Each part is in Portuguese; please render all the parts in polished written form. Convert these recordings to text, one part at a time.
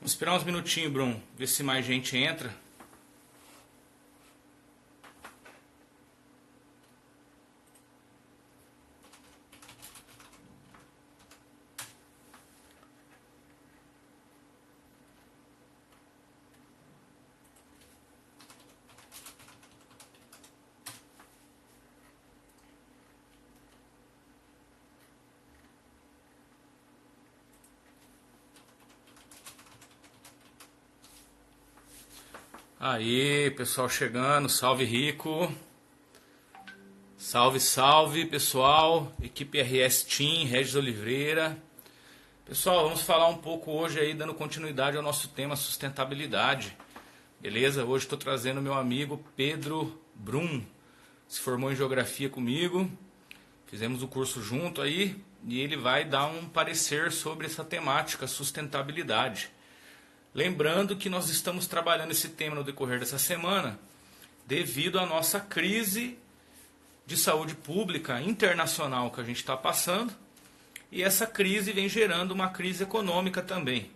Vamos esperar uns minutinhos, Bruno, ver se mais gente entra. Aí, pessoal chegando, salve Rico. Salve, salve, pessoal. Equipe RS Team, Regis Oliveira. Pessoal, vamos falar um pouco hoje aí, dando continuidade ao nosso tema sustentabilidade. Beleza? Hoje estou trazendo meu amigo Pedro Brum. Se formou em geografia comigo. Fizemos o curso junto aí e ele vai dar um parecer sobre essa temática sustentabilidade. Lembrando que nós estamos trabalhando esse tema no decorrer dessa semana devido à nossa crise de saúde pública internacional que a gente está passando, e essa crise vem gerando uma crise econômica também.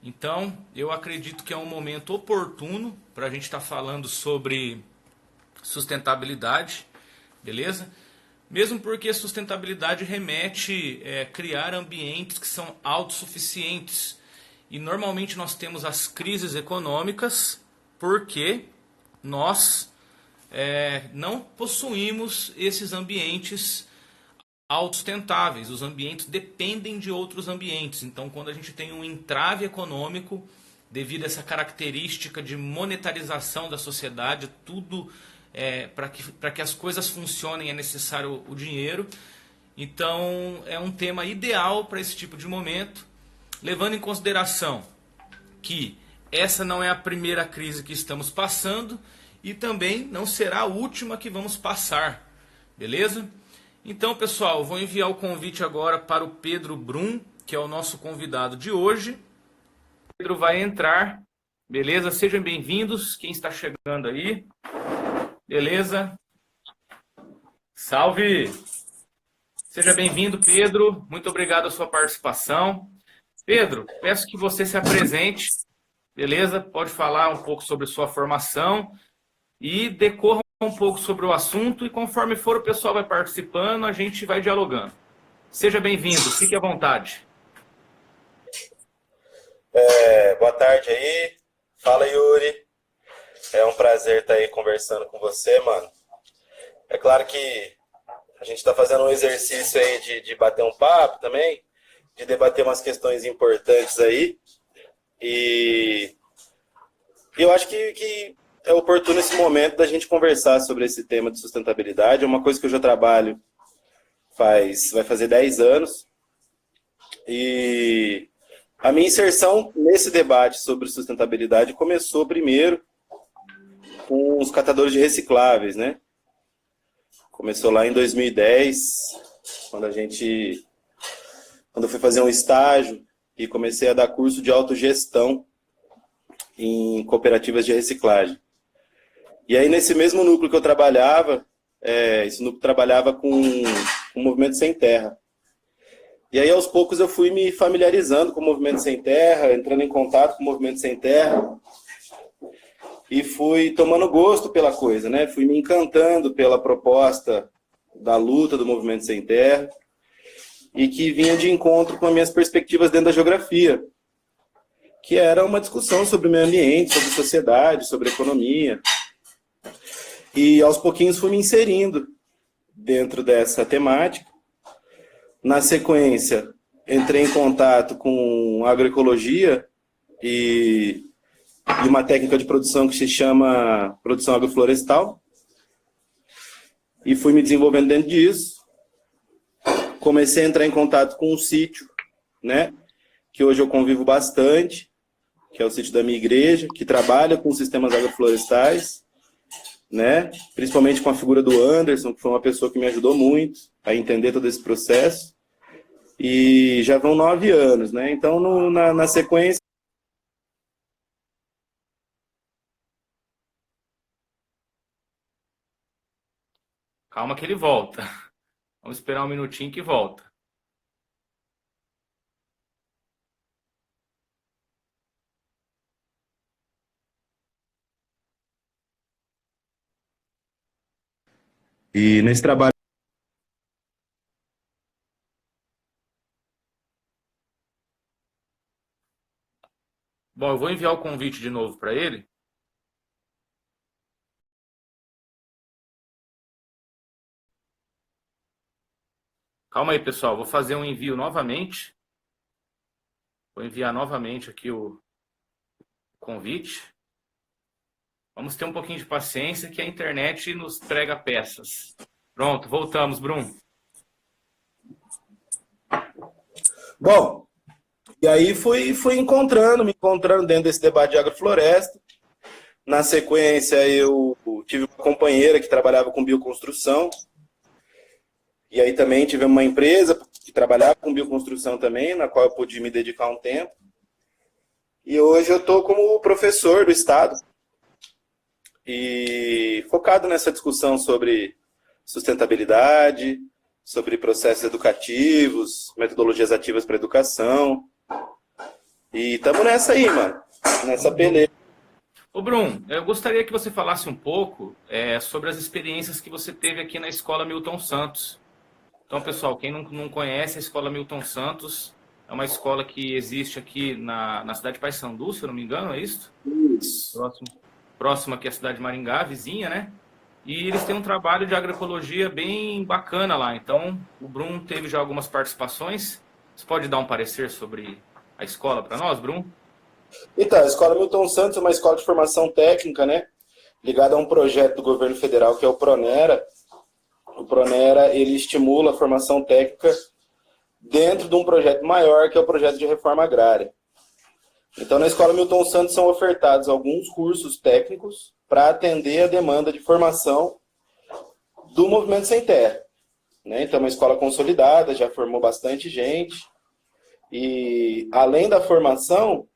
Então, eu acredito que é um momento oportuno para a gente estar falando sobre sustentabilidade, beleza? Mesmo porque a sustentabilidade remete a criar ambientes que são autossuficientes. E normalmente nós temos as crises econômicas porque nós não possuímos esses ambientes autossustentáveis. Os ambientes dependem de outros ambientes. Então, quando a gente tem um entrave econômico, devido a essa característica de monetarização da sociedade, tudo para que as coisas funcionem é necessário o dinheiro. Então, é um tema ideal para esse tipo de momento, levando em consideração que essa não é a primeira crise que estamos passando e também não será a última que vamos passar, beleza? Então, pessoal, eu vou enviar o convite agora para o Pedro Brum, que é o nosso convidado de hoje. O Pedro vai entrar, beleza? Sejam bem-vindos, quem está chegando aí, beleza? Salve! Seja bem-vindo, Pedro, muito obrigado a sua participação. Pedro, peço que você se apresente, beleza? Pode falar um pouco sobre sua formação e decorra um pouco sobre o assunto, e conforme for o pessoal vai participando, a gente vai dialogando. Seja bem-vindo, fique à vontade. Boa tarde aí. Fala, Yuri. É um prazer estar aí conversando com você, mano. É claro que a gente está fazendo um exercício aí de bater um papo também, de debater umas questões importantes aí. E eu acho que é oportuno esse momento da gente conversar sobre esse tema de sustentabilidade. É uma coisa que eu já trabalho vai fazer 10 anos. E a minha inserção nesse debate sobre sustentabilidade começou primeiro com os catadores de recicláveis, né? Começou lá em 2010, quando quando eu fui fazer um estágio e comecei a dar curso de autogestão em cooperativas de reciclagem. E aí nesse mesmo núcleo que eu trabalhava, esse núcleo trabalhava com o Movimento Sem Terra. E aí aos poucos eu fui me familiarizando com o Movimento Sem Terra, entrando em contato com o Movimento Sem Terra, e fui tomando gosto pela coisa, né? Fui me encantando pela proposta da luta do Movimento Sem Terra, e que vinha de encontro com as minhas perspectivas dentro da geografia, que era uma discussão sobre o meio ambiente, sobre sociedade, sobre economia. E aos pouquinhos fui me inserindo dentro dessa temática. Na sequência, entrei em contato com agroecologia e uma técnica de produção que se chama produção agroflorestal. E fui me desenvolvendo dentro disso. Comecei a entrar em contato com um sítio, né, que hoje eu convivo bastante, que é o sítio da minha igreja, que trabalha com sistemas agroflorestais, né, principalmente com a figura do Anderson, que foi uma pessoa que me ajudou muito a entender todo esse processo. E já vão 9 anos, né? Então, na sequência... Calma que ele volta. Vamos esperar um minutinho que volta. E nesse trabalho. Bom, eu vou enviar o convite de novo para ele. Calma aí, pessoal. Vou fazer um envio novamente. Vou enviar novamente aqui o convite. Vamos ter um pouquinho de paciência que a internet nos prega peças. Pronto, voltamos, Bruno. Bom, e aí fui me encontrando dentro desse debate de agrofloresta. Na sequência, eu tive uma companheira que trabalhava com bioconstrução. E aí também tive uma empresa que trabalhava com bioconstrução também, na qual eu pude me dedicar um tempo. E hoje eu estou como professor do Estado. E focado nessa discussão sobre sustentabilidade, sobre processos educativos, metodologias ativas para educação. E estamos nessa aí, mano. Nessa peleja. Ô, Bruno, eu gostaria que você falasse um pouco sobre as experiências que você teve aqui na Escola Milton Santos. Então, pessoal, quem não conhece a Escola Milton Santos, é uma escola que existe aqui na cidade de Paissandu, se eu não me engano, é isso? Isso. Próximo aqui à cidade de Maringá, vizinha, né? E eles têm um trabalho de agroecologia bem bacana lá. Então, o Bruno teve já algumas participações. Você pode dar um parecer sobre a escola para nós, Bruno? Então, a Escola Milton Santos é uma escola de formação técnica, né? Ligada a um projeto do governo federal, que é o Pronera. O Pronera, ele estimula a formação técnica dentro de um projeto maior, que é o projeto de reforma agrária. Então, na Escola Milton Santos são ofertados alguns cursos técnicos para atender a demanda de formação do Movimento Sem Terra, né? Então, é uma escola consolidada, já formou bastante gente. E, além da formação,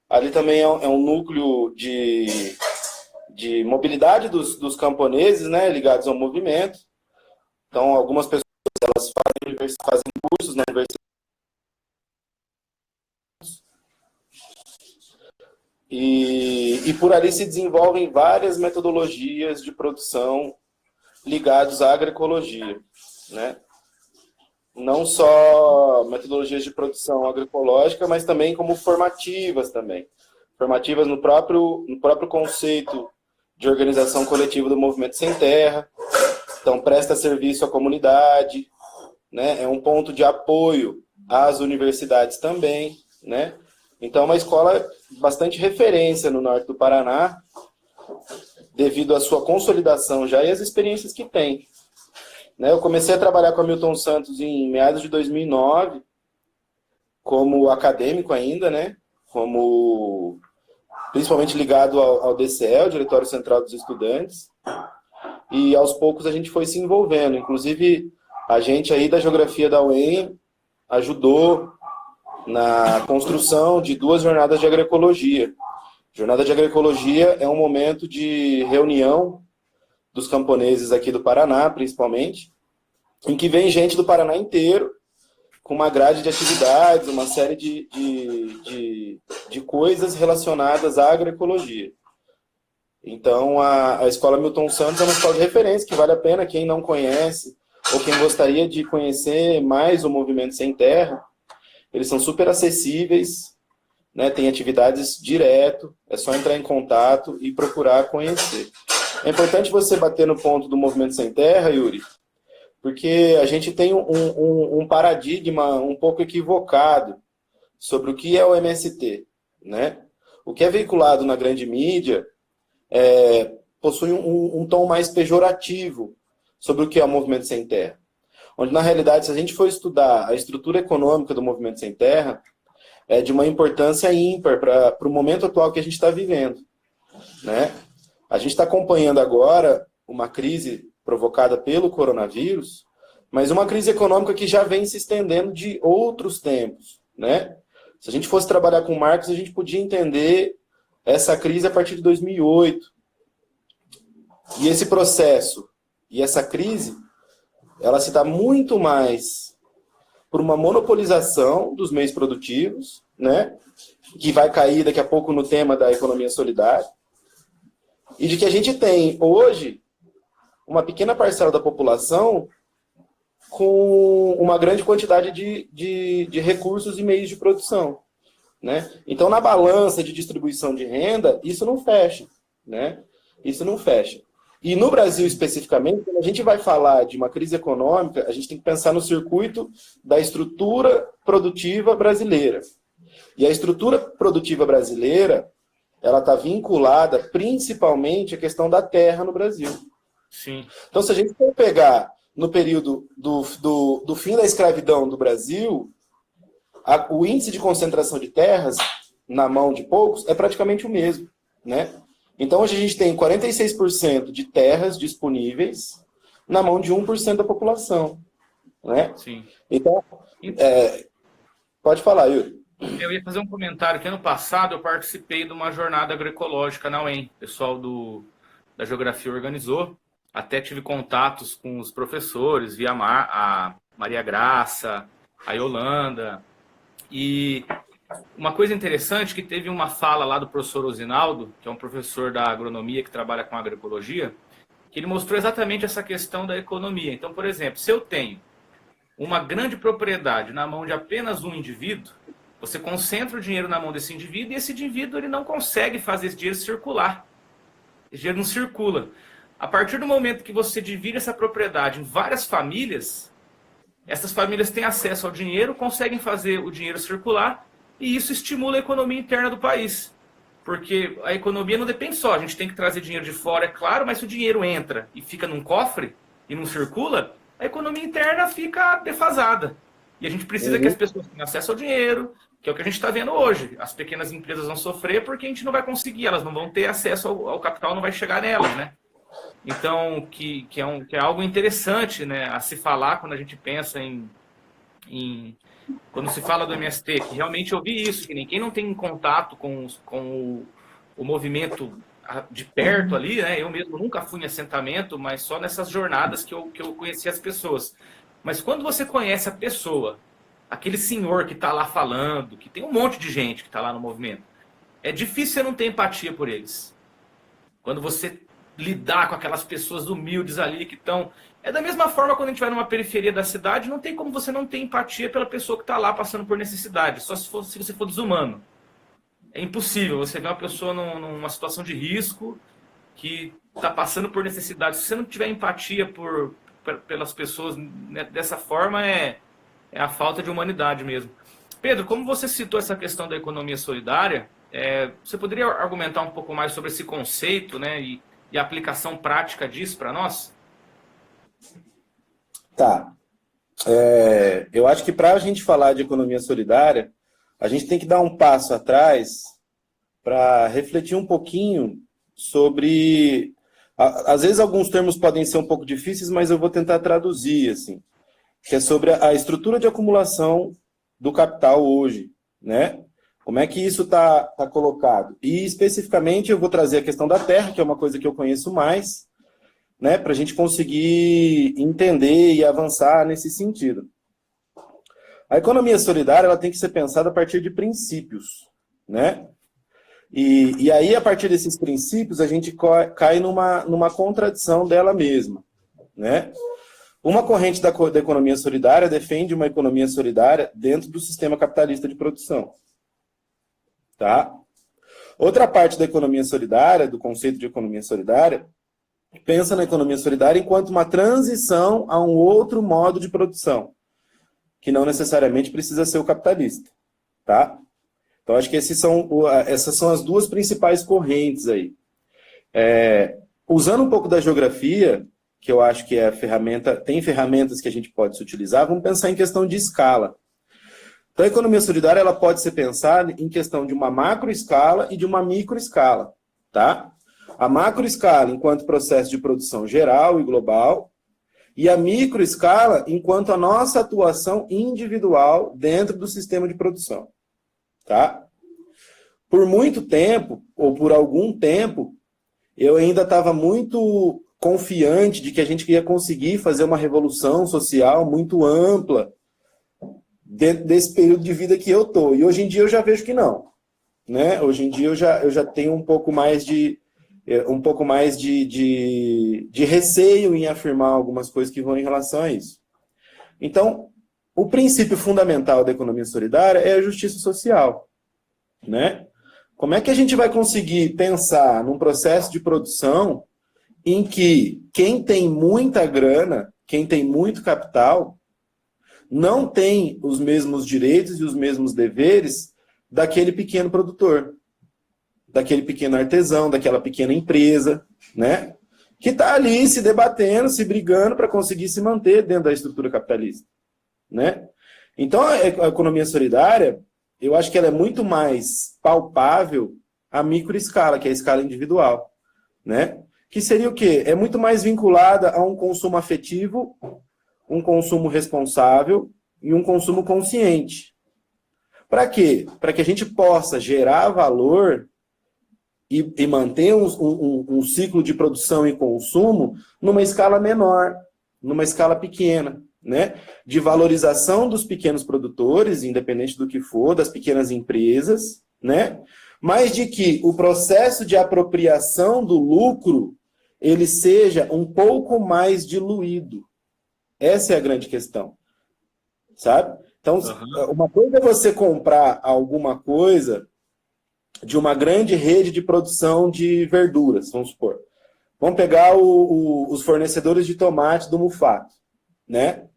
ali também é um núcleo de mobilidade dos camponeses, né, ligados ao movimento. Então, algumas pessoas elas fazem cursos na universidade. E por ali se desenvolvem várias metodologias de produção ligadas à agroecologia, né? Não só metodologias de produção agroecológica, mas também como formativas também. Formativas no próprio conceito de organização coletiva do Movimento Sem Terra. Então, presta serviço à comunidade, né? É um ponto de apoio às universidades também, né? Então, é uma escola bastante referência no norte do Paraná, devido à sua consolidação já e às experiências que tem. Eu comecei a trabalhar com a Milton Santos em meados de 2009, como acadêmico ainda, né? Principalmente ligado ao DCE, o Diretório Central dos Estudantes. E aos poucos a gente foi se envolvendo. Inclusive, a gente aí da Geografia da UEM ajudou na construção de 2 jornadas de agroecologia. Jornada de agroecologia é um momento de reunião dos camponeses aqui do Paraná, principalmente, em que vem gente do Paraná inteiro, com uma grade de atividades, uma série de coisas relacionadas à agroecologia. Então, a Escola Milton Santos é uma escola de referência, que vale a pena quem não conhece, ou quem gostaria de conhecer mais o Movimento Sem Terra. Eles são super acessíveis, né? Tem atividades direto, é só entrar em contato e procurar conhecer. É importante você bater no ponto do Movimento Sem Terra, Yuri, porque a gente tem um paradigma um pouco equivocado sobre o que é o MST, né? O que é veiculado na grande mídia possui um tom mais pejorativo sobre o que é o Movimento Sem Terra. Onde, na realidade, se a gente for estudar a estrutura econômica do Movimento Sem Terra, é de uma importância ímpar para o momento atual que a gente está vivendo, né? A gente está acompanhando agora uma crise provocada pelo coronavírus, mas uma crise econômica que já vem se estendendo de outros tempos, né? Se a gente fosse trabalhar com Marx, a gente podia entender essa crise a partir de 2008. E esse processo e essa crise, ela se dá muito mais por uma monopolização dos meios produtivos, né? Que vai cair daqui a pouco no tema da economia solidária, e de que a gente tem hoje uma pequena parcela da população com uma grande quantidade de recursos e meios de produção, né? Então, na balança de distribuição de renda, isso não fecha, né? Isso não fecha. E no Brasil, especificamente, quando a gente vai falar de uma crise econômica, a gente tem que pensar no circuito da estrutura produtiva brasileira. E a estrutura produtiva brasileira, ela está vinculada principalmente à questão da terra no Brasil. Sim. Então, se a gente for pegar no período do fim da escravidão do Brasil, o índice de concentração de terras na mão de poucos é praticamente o mesmo, né? Então, hoje a gente tem 46% de terras disponíveis na mão de 1% da população, né? Sim. Então, pode falar, Yuri. Eu ia fazer um comentário que ano passado eu participei de uma jornada agroecológica na UEM. O pessoal da Geografia organizou. Até tive contatos com os professores, via a Maria Graça, a Yolanda. E uma coisa interessante, que teve uma fala lá do professor Osinaldo, que é um professor da agronomia que trabalha com agroecologia, que ele mostrou exatamente essa questão da economia. Então, por exemplo, se eu tenho uma grande propriedade na mão de apenas um indivíduo, você concentra o dinheiro na mão desse indivíduo e esse indivíduo ele não consegue fazer esse dinheiro circular. Esse dinheiro não circula. A partir do momento que você divide essa propriedade em várias famílias, essas famílias têm acesso ao dinheiro, conseguem fazer o dinheiro circular e isso estimula a economia interna do país. Porque a economia não depende só, a gente tem que trazer dinheiro de fora, é claro, mas se o dinheiro entra e fica num cofre e não circula, a economia interna fica defasada. E a gente precisa que as pessoas tenham acesso ao dinheiro, que é o que a gente está vendo hoje. As pequenas empresas vão sofrer porque a gente não vai conseguir, elas não vão ter acesso ao capital, não vai chegar nelas, né? Então, que é algo interessante, né, a se falar quando a gente pensa quando se fala do MST, que realmente eu vi isso, que quem não tem contato com o movimento de perto ali, né, eu mesmo nunca fui em assentamento, mas só nessas jornadas que eu conheci as pessoas. Mas quando você conhece a pessoa, aquele senhor que está lá falando, que tem um monte de gente que está lá no movimento, é difícil você não ter empatia por eles. Quando você lidar com aquelas pessoas humildes ali que estão... É da mesma forma quando a gente vai numa periferia da cidade, não tem como você não ter empatia pela pessoa que está lá passando por necessidade, só se você for desumano. É impossível você ver uma pessoa numa situação de risco que está passando por necessidade. Se você não tiver empatia pelas pessoas, né, dessa forma, é a falta de humanidade mesmo. Pedro, como você citou essa questão da economia solidária, você poderia argumentar um pouco mais sobre esse conceito, né, e a aplicação prática disso para nós? Tá. Eu acho que para a gente falar de economia solidária, a gente tem que dar um passo atrás para refletir um pouquinho sobre... Às vezes alguns termos podem ser um pouco difíceis, mas eu vou tentar traduzir, assim, que é sobre a estrutura de acumulação do capital hoje, né? Como é que isso está colocado? E, especificamente, eu vou trazer a questão da terra, que é uma coisa que eu conheço mais, né, para a gente conseguir entender e avançar nesse sentido. A economia solidária ela tem que ser pensada a partir de princípios, né? E aí, a partir desses princípios, a gente cai numa contradição dela mesma, né? Uma corrente da economia solidária defende uma economia solidária dentro do sistema capitalista de produção. Tá? Outra parte da economia solidária, do conceito de economia solidária, pensa na economia solidária enquanto uma transição a um outro modo de produção, que não necessariamente precisa ser o capitalista. Tá? Então, acho que essas são as duas principais correntes aí. Usando um pouco da geografia, que eu acho que é a ferramenta, tem ferramentas que a gente pode se utilizar, vamos pensar em questão de escala. Então, a economia solidária ela pode ser pensada em questão de uma macroescala e de uma microescala. Tá? A macroescala enquanto processo de produção geral e global, e a microescala enquanto a nossa atuação individual dentro do sistema de produção. Tá? Por muito tempo, ou por algum tempo, eu ainda estava muito confiante de que a gente ia conseguir fazer uma revolução social muito ampla dentro desse período de vida que eu estou. E hoje em dia eu já vejo que não. Né? Hoje em dia eu já tenho um pouco mais de um pouco mais de receio em afirmar algumas coisas que vão em relação a isso. Então, o princípio fundamental da economia solidária é a justiça social, né? Como é que a gente vai conseguir pensar num processo de produção em que quem tem muita grana, quem tem muito capital, não tem os mesmos direitos e os mesmos deveres daquele pequeno produtor, daquele pequeno artesão, daquela pequena empresa, né? Que está ali se debatendo, se brigando para conseguir se manter dentro da estrutura capitalista, né? Então, a economia solidária, eu acho que ela é muito mais palpável a microescala, que é a escala individual, né? Que seria o quê? É muito mais vinculada a um consumo afetivo, um consumo responsável e um consumo consciente. Para quê? Para que a gente possa gerar valor e manter um ciclo de produção e consumo numa escala menor, numa escala pequena, né? De valorização dos pequenos produtores, independente do que for, das pequenas empresas, né? Mas de que o processo de apropriação do lucro ele seja um pouco mais diluído. Essa é a grande questão, sabe? Então, uma coisa é você comprar alguma coisa de uma grande rede de produção de verduras, vamos supor. Vamos pegar os fornecedores de tomate do Mufato, né?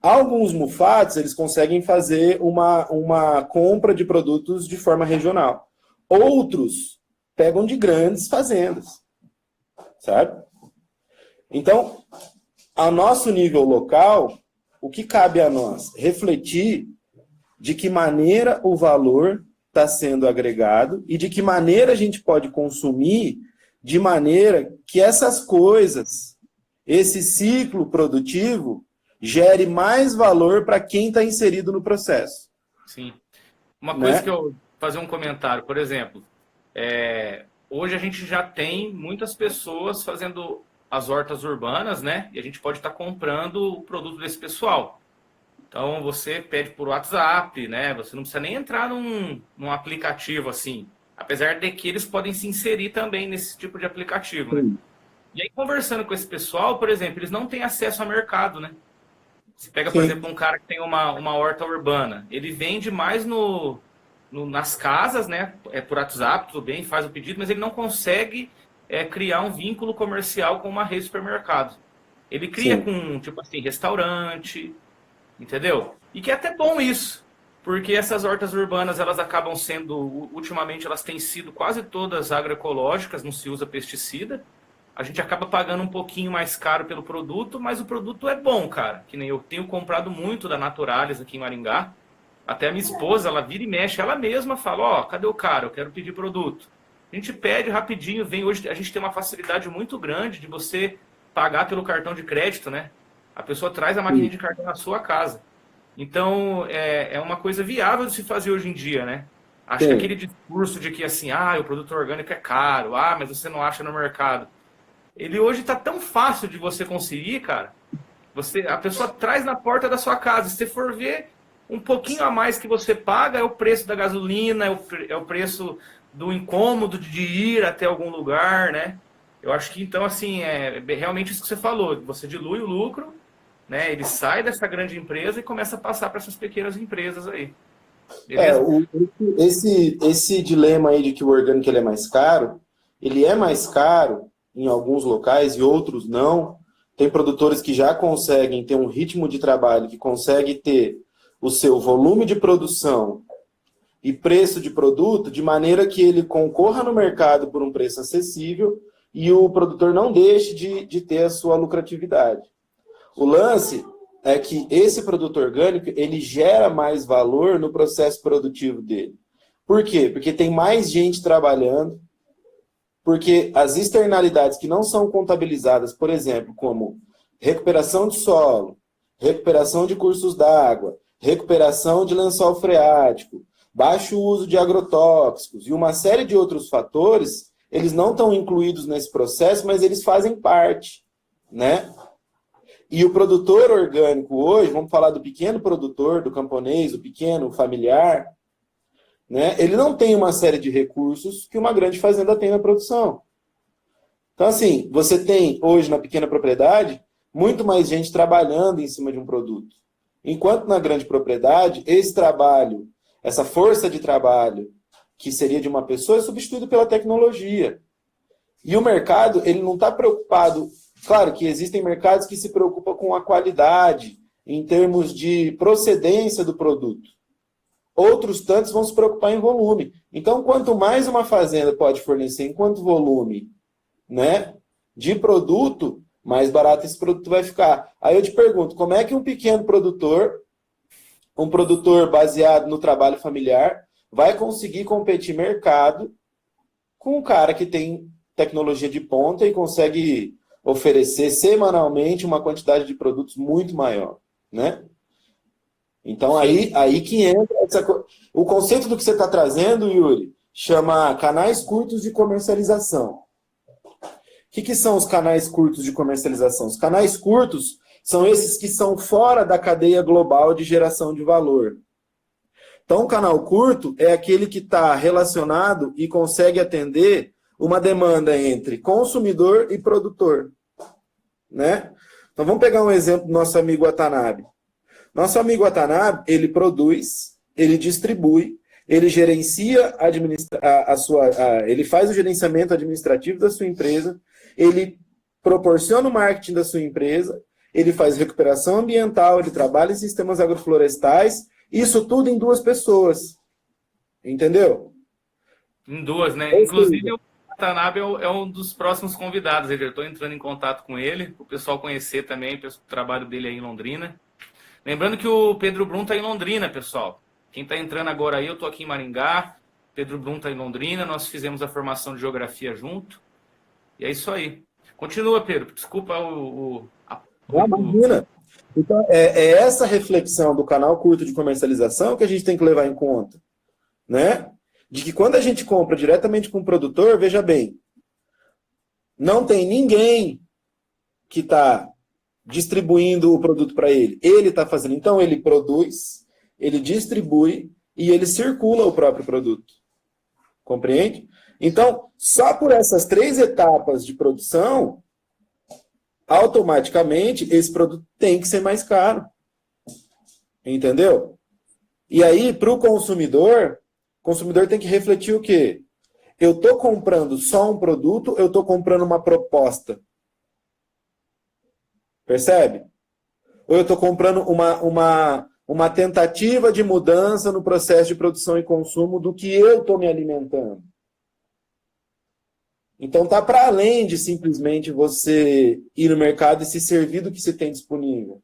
Alguns Mufatos, eles conseguem fazer uma compra de produtos de forma regional. Outros pegam de grandes fazendas, sabe? Então, a nosso nível local, o que cabe a nós? Refletir de que maneira o valor está sendo agregado e de que maneira a gente pode consumir de maneira que essas coisas, esse ciclo produtivo, gere mais valor para quem está inserido no processo. Sim. Uma coisa que eu fazer um comentário, por exemplo, hoje a gente já tem muitas pessoas fazendo as hortas urbanas, né? E a gente pode estar comprando o produto desse pessoal. Então você pede por WhatsApp, né? Você não precisa nem entrar num aplicativo assim. Apesar de que eles podem se inserir também nesse tipo de aplicativo, né? E aí, conversando com esse pessoal, por exemplo, eles não têm acesso a mercado, né? Você pega, por exemplo, um cara que tem uma horta urbana. Ele vende mais nas casas, né? Por WhatsApp, tudo bem, faz o pedido, mas ele não consegue criar um vínculo comercial com uma rede de supermercado. Ele cria com, tipo assim, restaurante, entendeu? E que é até bom isso, porque essas hortas urbanas, elas acabam sendo, ultimamente, elas têm sido quase todas agroecológicas, não se usa pesticida. A gente acaba pagando um pouquinho mais caro pelo produto, mas o produto é bom, cara. Que nem eu tenho comprado muito da Naturalis aqui em Maringá. Até a minha esposa, ela vira e mexe, ela mesma fala, ó, cadê o cara? Eu quero pedir produto. A gente pede rapidinho, vem. Hoje a gente tem uma facilidade muito grande de você pagar pelo cartão de crédito, né? A pessoa traz a maquininha de cartão na sua casa. Então, é uma coisa viável de se fazer hoje em dia, né? Acho que aquele discurso de que assim, o produto orgânico é caro, mas você não acha no mercado. Ele hoje está tão fácil de você conseguir, cara. A pessoa traz na porta da sua casa. Se você for ver, um pouquinho a mais que você paga é o preço da gasolina, é o preço do incômodo de ir até algum lugar, né? Eu acho que, então, assim, é realmente isso que você falou. Você dilui o lucro, né? Ele sai dessa grande empresa e começa a passar para essas pequenas empresas aí. Esse dilema aí de que o orgânico ele é mais caro, ele é mais caro em alguns locais e outros não. Tem produtores que já conseguem ter um ritmo de trabalho, que consegue ter o seu volume de produção e preço de produto de maneira que ele concorra no mercado por um preço acessível e o produtor não deixe de ter a sua lucratividade. O lance é que esse produto orgânico ele gera mais valor no processo produtivo dele. Por quê? Porque tem mais gente trabalhando, porque as externalidades que não são contabilizadas, por exemplo, como recuperação de solo, recuperação de cursos d'água, recuperação de lençol freático, baixo uso de agrotóxicos e uma série de outros fatores, eles não estão incluídos nesse processo, mas eles fazem parte, né? E o produtor orgânico hoje, vamos falar do pequeno produtor, do camponês, do pequeno familiar, né? Ele não tem uma série de recursos que uma grande fazenda tem na produção. Então, assim, você tem hoje na pequena propriedade muito mais gente trabalhando em cima de um produto. Enquanto na grande propriedade, esse trabalho, essa força de trabalho que seria de uma pessoa é substituído pela tecnologia. E o mercado, ele não está preocupado. Claro que existem mercados que se preocupam com a qualidade, em termos de procedência do produto. Outros tantos vão se preocupar em volume. Então, quanto mais uma fazenda pode fornecer em quanto volume, né, de produto, mais barato esse produto vai ficar. Aí eu te pergunto, como é que um pequeno produtor, um produtor baseado no trabalho familiar, vai conseguir competir mercado com um cara que tem tecnologia de ponta e consegue oferecer semanalmente uma quantidade de produtos muito maior, né? Então, aí que entra o conceito do que você está trazendo, Yuri, chama canais curtos de comercialização. O que são os canais curtos de comercialização? Os canais curtos são esses que são fora da cadeia global de geração de valor. Então, um canal curto é aquele que está relacionado e consegue atender uma demanda entre consumidor e produtor, né? Então, vamos pegar um exemplo do nosso amigo Watanabe. Nosso amigo Watanabe, ele produz, ele distribui, ele gerencia ele faz o gerenciamento administrativo da sua empresa, ele proporciona o marketing da sua empresa, ele faz recuperação ambiental, ele trabalha em sistemas agroflorestais, isso tudo em 2 pessoas. Entendeu? Em 2, né? Inclusive, o Watanabe é um dos próximos convidados. Eu estou entrando em contato com ele, o pessoal conhecer também o trabalho dele aí em Londrina. Lembrando que o Pedro Brum está em Londrina, pessoal. Quem está entrando agora aí, eu estou aqui em Maringá, Pedro Brum está em Londrina, nós fizemos a formação de geografia junto. E é isso aí. Continua, Pedro. Desculpa Imagina. Então, é essa reflexão do canal curto de comercialização que a gente tem que levar em conta, né? De que quando a gente compra diretamente com o produtor, veja bem, não tem ninguém que está distribuindo o produto para ele. Ele está fazendo. Então, ele produz, ele distribui e ele circula o próprio produto. Compreende? Então, só por essas 3 etapas de produção, automaticamente, esse produto tem que ser mais caro. Entendeu? E aí, para o consumidor tem que refletir o quê? Eu estou comprando só um produto, eu estou comprando uma proposta. Percebe? Ou eu estou comprando uma tentativa de mudança no processo de produção e consumo do que eu estou me alimentando. Então está para além de simplesmente você ir no mercado e se servir do que você tem disponível.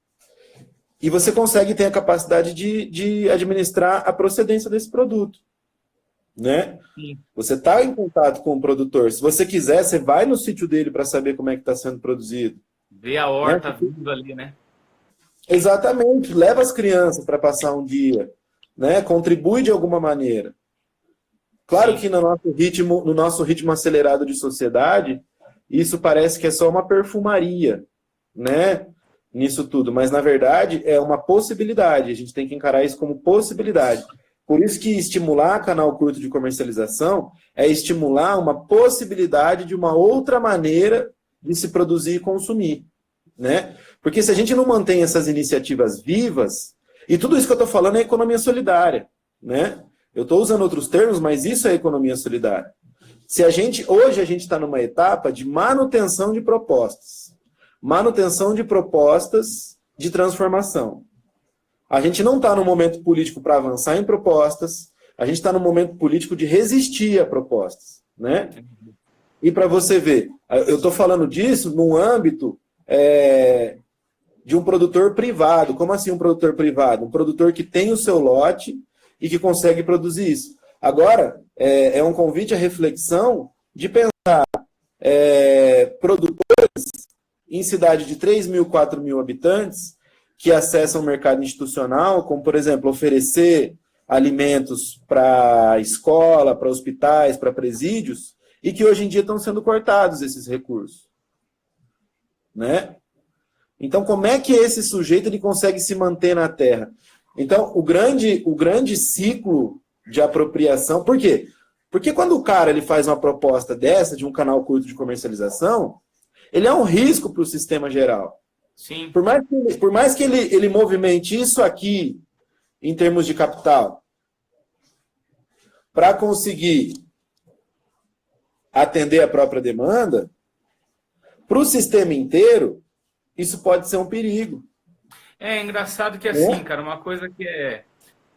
E você consegue ter a capacidade de administrar a procedência desse produto. Né? Sim. Você está em contato com o produtor. Se você quiser, você vai no sítio dele para saber como é que está sendo produzido. Ver a horta vindo ali, né? Exatamente. Leva as crianças para passar um dia. Né? Contribui de alguma maneira. Claro Sim. que no nosso ritmo acelerado de sociedade, isso parece que é só uma perfumaria, né? Nisso tudo. Mas, na verdade, é uma possibilidade. A gente tem que encarar isso como possibilidade. Por isso que estimular canal curto de comercialização é estimular uma possibilidade de uma outra maneira de se produzir e consumir, né? Porque se a gente não mantém essas iniciativas vivas, e tudo isso que eu estou falando é economia solidária, né? Eu estou usando outros termos, mas isso é economia solidária. Hoje a gente está numa etapa de manutenção de propostas. Manutenção de propostas de transformação. A gente não está no momento político para avançar em propostas, a gente está no momento político de resistir a propostas, né? E para você ver, eu estou falando disso no âmbito de um produtor privado. Como assim um produtor privado? Um produtor que tem o seu lote e que consegue produzir isso. Agora, é um convite à reflexão de pensar produtores em cidade de 3.000, 4.000 habitantes que acessam o mercado institucional, como, por exemplo, oferecer alimentos para escola, para hospitais, para presídios, e que hoje em dia estão sendo cortados esses recursos. Né? Então, como é que esse sujeito ele consegue se manter na terra? Então, o grande ciclo de apropriação... Por quê? Porque quando o cara ele faz uma proposta dessa, de um canal curto de comercialização, ele é um risco para o sistema geral. Sim. Por mais que ele movimente isso aqui, em termos de capital, para conseguir atender a própria demanda, para o sistema inteiro, isso pode ser um perigo. É engraçado que assim, cara, uma coisa que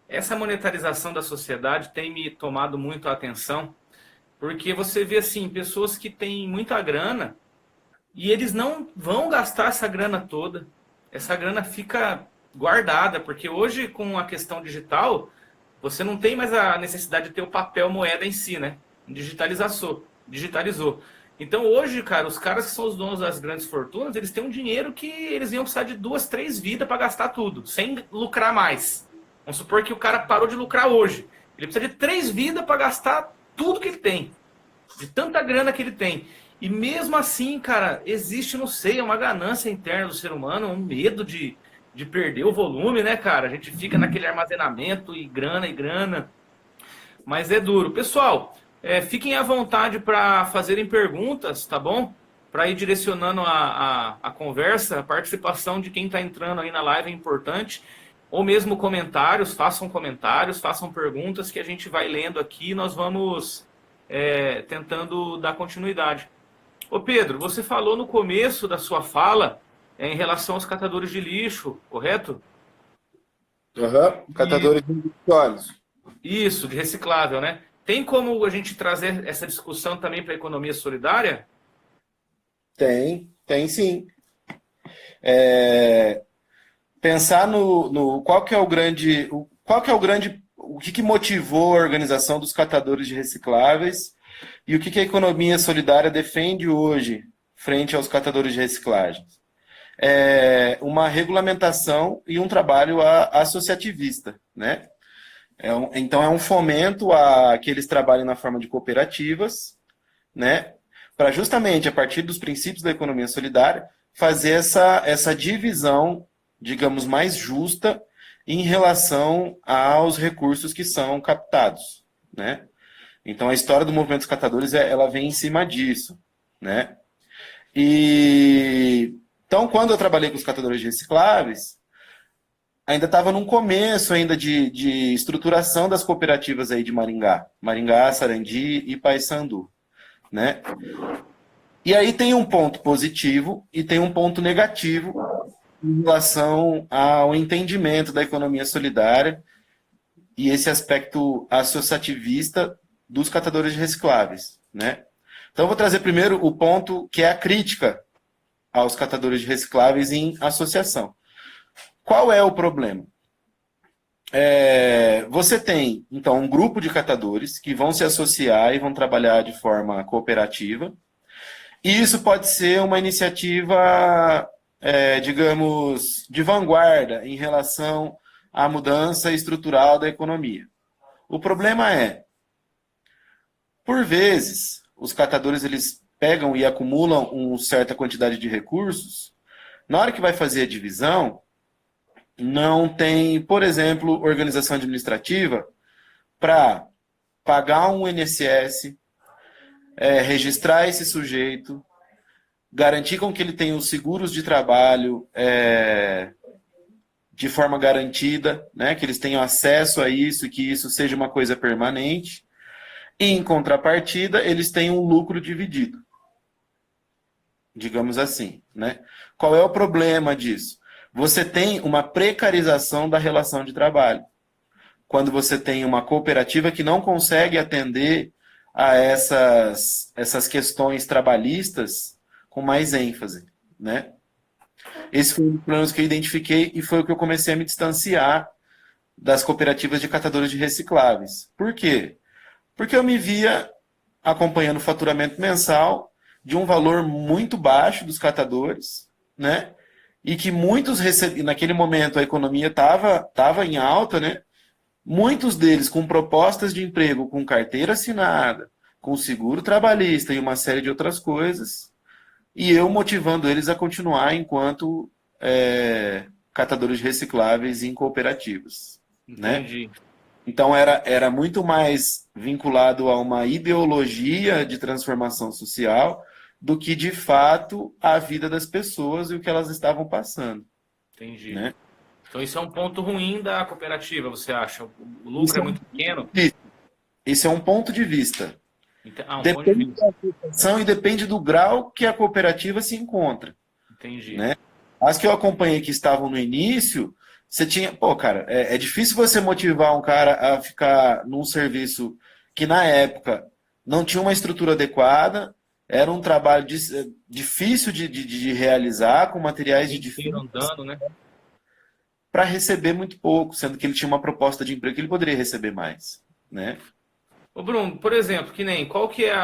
essa monetarização da sociedade tem me tomado muito a atenção, porque você vê assim, pessoas que têm muita grana e eles não vão gastar essa grana toda. Essa grana fica guardada, porque hoje com a questão digital, você não tem mais a necessidade de ter o papel moeda em si, né? Digitalizou. Então hoje, cara, os caras que são os donos das grandes fortunas, eles têm um dinheiro que eles iam precisar de 2, 3 vidas para gastar tudo, sem lucrar mais. Vamos supor que o cara parou de lucrar hoje. Ele precisa de 3 vidas para gastar tudo que ele tem. De tanta grana que ele tem. E mesmo assim, cara, existe, não sei, uma ganância interna do ser humano, um medo de perder o volume, né, cara? A gente fica naquele armazenamento e grana. Mas é duro. Pessoal, fiquem à vontade para fazerem perguntas, tá bom? Para ir direcionando a conversa, a participação de quem está entrando aí na live é importante. Ou mesmo comentários, façam perguntas que a gente vai lendo aqui e nós vamos tentando dar continuidade. Ô Pedro, você falou no começo da sua fala em relação aos catadores de lixo, correto? Uhum. Catadores de lixo. Isso, de reciclável, né? Tem como a gente trazer essa discussão também para a economia solidária? Tem sim. Pensar no qual que é o grande, o que motivou a organização dos catadores de recicláveis e o que a economia solidária defende hoje frente aos catadores de reciclagem. Uma regulamentação e um trabalho associativista, né? Então é um fomento a que eles trabalhem na forma de cooperativas, né? Para justamente, a partir dos princípios da economia solidária, fazer essa divisão, digamos, mais justa em relação aos recursos que são captados, né? Então a história do movimento dos catadores ela vem em cima disso, né? Então, quando eu trabalhei com os catadores de recicláveis, ainda estava num começo ainda de estruturação das cooperativas aí de Maringá, Sarandi e Paysandu, né? E aí tem um ponto positivo e tem um ponto negativo em relação ao entendimento da economia solidária e esse aspecto associativista dos catadores de recicláveis, né? Então eu vou trazer primeiro o ponto que é a crítica aos catadores de recicláveis em associação. Qual é o problema? Você tem, então, um grupo de catadores que vão se associar e vão trabalhar de forma cooperativa. E isso pode ser uma iniciativa, digamos, de vanguarda em relação à mudança estrutural da economia. O problema é, por vezes, os catadores eles pegam e acumulam uma certa quantidade de recursos. Na hora que vai fazer a divisão, não tem, por exemplo, organização administrativa para pagar um INSS, registrar esse sujeito, garantir com que ele tenha os seguros de trabalho de forma garantida, né, que eles tenham acesso a isso e que isso seja uma coisa permanente. E, em contrapartida, eles têm um lucro dividido. Digamos assim, né? Qual é o problema disso? Você tem uma precarização da relação de trabalho. Quando você tem uma cooperativa que não consegue atender a essas questões trabalhistas com mais ênfase, né? Esse foi um dos problemas que eu identifiquei e foi o que eu comecei a me distanciar das cooperativas de catadores de recicláveis. Por quê? Porque eu me via acompanhando o faturamento mensal de um valor muito baixo dos catadores, né? E que muitos recebiam, naquele momento a economia estava em alta, né? Muitos deles com propostas de emprego com carteira assinada, com seguro trabalhista e uma série de outras coisas, e eu motivando eles a continuar enquanto catadores recicláveis em cooperativas. Entendi. Né? Então era muito mais vinculado a uma ideologia de transformação social do que, de fato, a vida das pessoas e o que elas estavam passando, Entendi. né? Então isso é um ponto ruim da cooperativa, você acha? O lucro Isso é é um muito ponto pequeno? de vista. Isso é um ponto de vista. Um ponto de Depende vista. da situação e depende do grau que a cooperativa se encontra, Entendi. né? As que eu acompanhei que estavam no início, você tinha... Pô, cara, é difícil você motivar um cara a ficar num serviço que, na época, não tinha uma estrutura adequada, era um trabalho difícil de realizar, com materiais de Inteiro difícil, andando, né? para receber muito pouco, sendo que ele tinha uma proposta de emprego que ele poderia receber mais, né? Ô Bruno, por exemplo, que nem, qual que é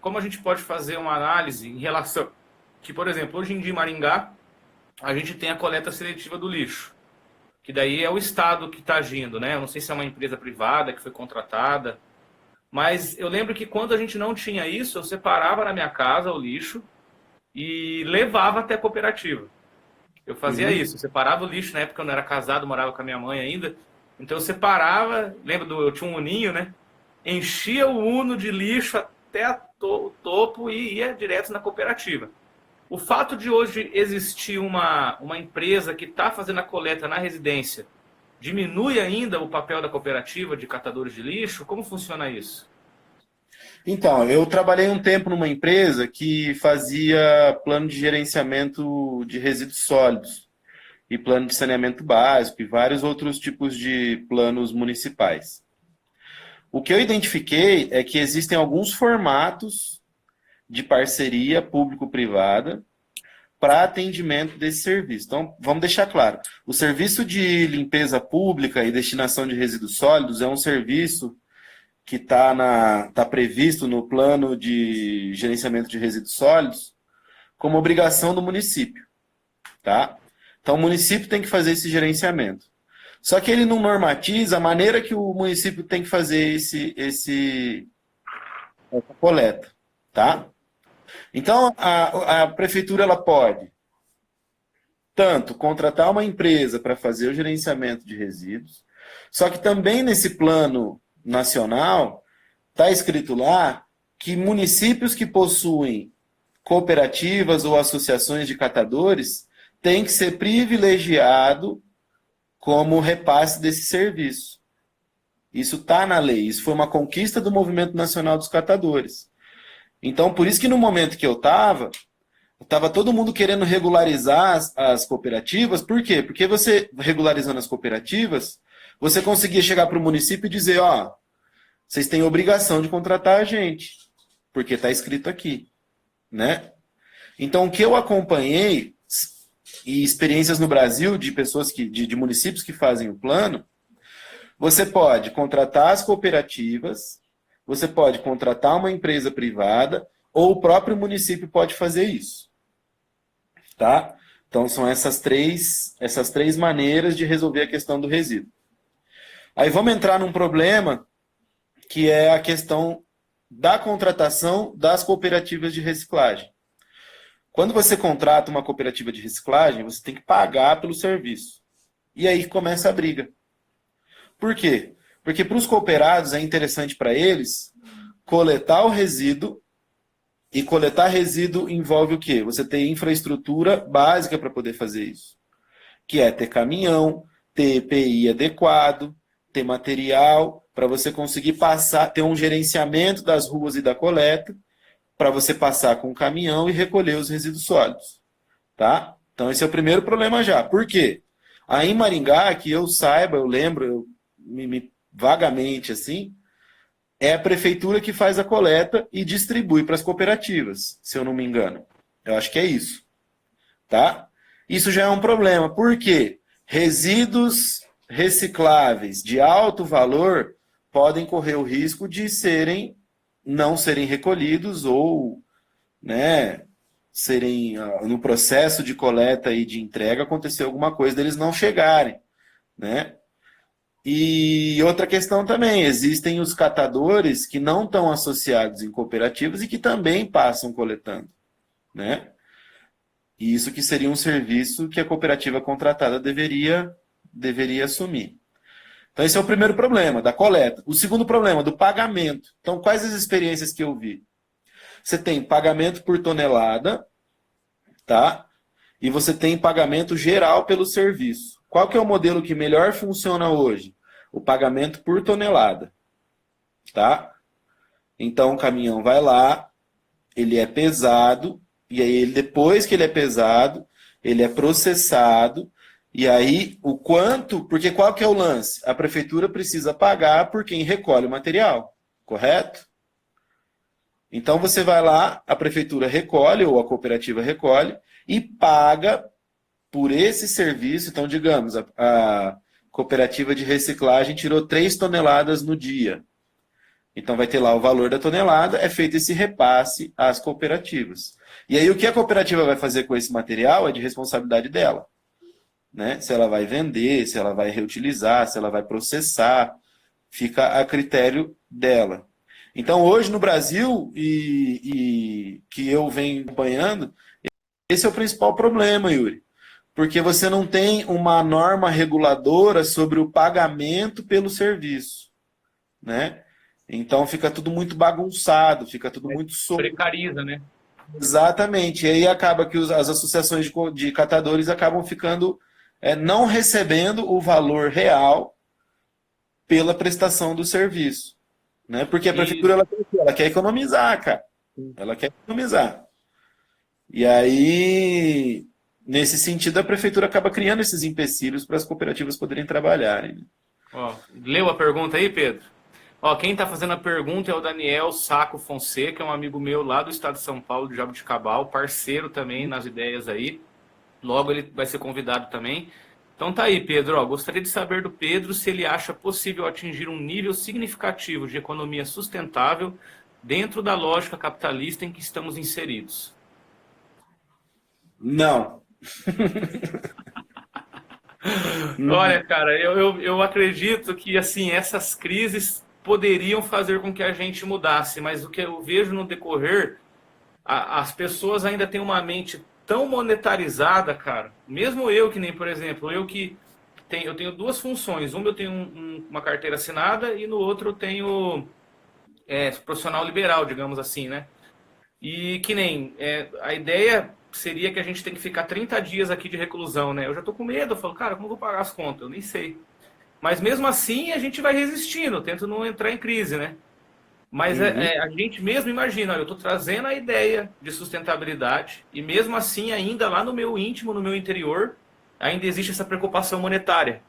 como a gente pode fazer uma análise em relação, que por exemplo, hoje em dia em Maringá, a gente tem a coleta seletiva do lixo, que daí é o Estado que está agindo, né? Eu não sei se é uma empresa privada que foi contratada, mas eu lembro que quando a gente não tinha isso, eu separava na minha casa o lixo e levava até a cooperativa. Eu fazia Uhum. isso, eu separava o lixo, na época eu não era casado, morava com a minha mãe ainda, então eu separava, eu tinha um uninho, né? Enchia o uno de lixo até o topo e ia direto na cooperativa. O fato de hoje existir uma empresa que está fazendo a coleta na residência diminui ainda o papel da cooperativa de catadores de lixo? Como funciona isso? Então, eu trabalhei um tempo numa empresa que fazia plano de gerenciamento de resíduos sólidos e plano de saneamento básico e vários outros tipos de planos municipais. O que eu identifiquei é que existem alguns formatos de parceria público-privada para atendimento desse serviço. Então, vamos deixar claro: o serviço de limpeza pública e destinação de resíduos sólidos é um serviço que tá previsto no plano de gerenciamento de resíduos sólidos como obrigação do município, tá? Então, o município tem que fazer esse gerenciamento. Só que ele não normatiza a maneira que o município tem que fazer essa coleta, tá? Então, a prefeitura ela pode tanto contratar uma empresa para fazer o gerenciamento de resíduos, só que também nesse plano nacional está escrito lá que municípios que possuem cooperativas ou associações de catadores têm que ser privilegiado como repasse desse serviço. Isso está na lei, isso foi uma conquista do Movimento Nacional dos Catadores. Então, por isso que no momento que eu estava todo mundo querendo regularizar as cooperativas. Por quê? Porque você, regularizando as cooperativas, você conseguia chegar para o município e dizer, ó, vocês têm obrigação de contratar a gente, porque está escrito aqui, né? Então, o que eu acompanhei, e experiências no Brasil de pessoas de municípios que fazem o plano, você pode contratar as cooperativas, você pode contratar uma empresa privada, ou o próprio município pode fazer isso. Tá? Então, são essas três maneiras de resolver a questão do resíduo. Aí vamos entrar num problema que é a questão da contratação das cooperativas de reciclagem. Quando você contrata uma cooperativa de reciclagem, você tem que pagar pelo serviço. E aí começa a briga. Por quê? Porque para os cooperados é interessante para eles coletar o resíduo. E coletar resíduo envolve o quê? Você ter infraestrutura básica para poder fazer isso. Que é ter caminhão, ter EPI adequado, ter material para você conseguir passar, ter um gerenciamento das ruas e da coleta, para você passar com o caminhão e recolher os resíduos sólidos. Tá? Então esse é o primeiro problema já. Por quê? Aí em Maringá, que eu saiba, eu lembro, vagamente assim, é a prefeitura que faz a coleta e distribui para as cooperativas, se eu não me engano. Eu acho que é isso. Tá? Isso já é um problema. Por quê? Resíduos recicláveis de alto valor podem correr o risco de não serem recolhidos ou, né, serem no processo de coleta e de entrega acontecer alguma coisa deles não chegarem, né? E outra questão também, existem os catadores que não estão associados em cooperativas e que também passam coletando, né? E isso que seria um serviço que a cooperativa contratada deveria assumir. Então esse é o primeiro problema, da coleta. O segundo problema, do pagamento. Então quais as experiências que eu vi? Você tem pagamento por tonelada, tá? E você tem pagamento geral pelo serviço. Qual que é o modelo que melhor funciona hoje? O pagamento por tonelada, tá? Então o caminhão vai lá, ele é pesado, e aí depois que ele é pesado, ele é processado, e aí o quanto, porque qual que é o lance? A prefeitura precisa pagar por quem recolhe o material, correto? Então você vai lá, a prefeitura recolhe, ou a cooperativa recolhe, e paga por esse serviço. Então, digamos, a cooperativa de reciclagem tirou 3 toneladas no dia. Então vai ter lá o valor da tonelada, é feito esse repasse às cooperativas. E aí o que a cooperativa vai fazer com esse material é de responsabilidade dela. Né? Se ela vai vender, se ela vai reutilizar, se ela vai processar, fica a critério dela. Então hoje no Brasil, e que eu venho acompanhando, esse é o principal problema, Yuri. Porque você não tem uma norma reguladora sobre o pagamento pelo serviço. Né? Então fica tudo muito bagunçado, fica tudo muito solto. Precariza, né? Exatamente. E aí acaba que as associações de catadores acabam ficando não recebendo o valor real pela prestação do serviço. Né? Porque a prefeitura ela quer economizar, cara. Ela quer economizar. E aí, nesse sentido, a prefeitura acaba criando esses empecilhos para as cooperativas poderem trabalharem. Né? Ó, leu a pergunta aí, Pedro? Ó, quem está fazendo a pergunta é o Daniel Saco Fonseca, é um amigo meu lá do estado de São Paulo, de Jabuticabal, parceiro também nas ideias aí. Logo ele vai ser convidado também. Então tá aí, Pedro. Ó, gostaria de saber do Pedro se ele acha possível atingir um nível significativo de economia sustentável dentro da lógica capitalista em que estamos inseridos. Não. Olha, cara, eu acredito que assim essas crises poderiam fazer com que a gente mudasse, mas o que eu vejo no decorrer, as pessoas ainda têm uma mente tão monetarizada, cara. Mesmo eu, que nem, por exemplo, eu tenho 2 funções. Uma eu tenho uma carteira assinada e no outro eu tenho profissional liberal, digamos assim, né? E que nem, a ideia seria que a gente tem que ficar 30 dias aqui de reclusão, né? Eu já tô com medo, eu falo, cara, como eu vou pagar as contas? Eu nem sei. Mas mesmo assim a gente vai resistindo, tento não entrar em crise, né? Mas a gente mesmo imagina, olha, eu estou trazendo a ideia de sustentabilidade e mesmo assim ainda lá no meu íntimo, no meu interior, ainda existe essa preocupação monetária.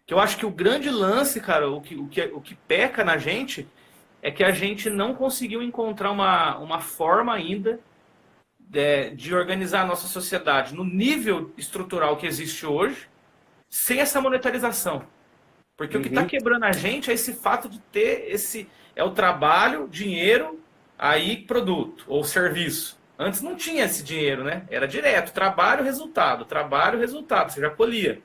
Que eu acho que o grande lance, cara, o que peca na gente é que a gente não conseguiu encontrar uma forma ainda de organizar a nossa sociedade no nível estrutural que existe hoje, sem essa monetarização. Porque o que está quebrando a gente é esse fato de ter é o trabalho, dinheiro, aí produto ou serviço. Antes não tinha esse dinheiro, né? Era direto, trabalho, resultado, você já colhia.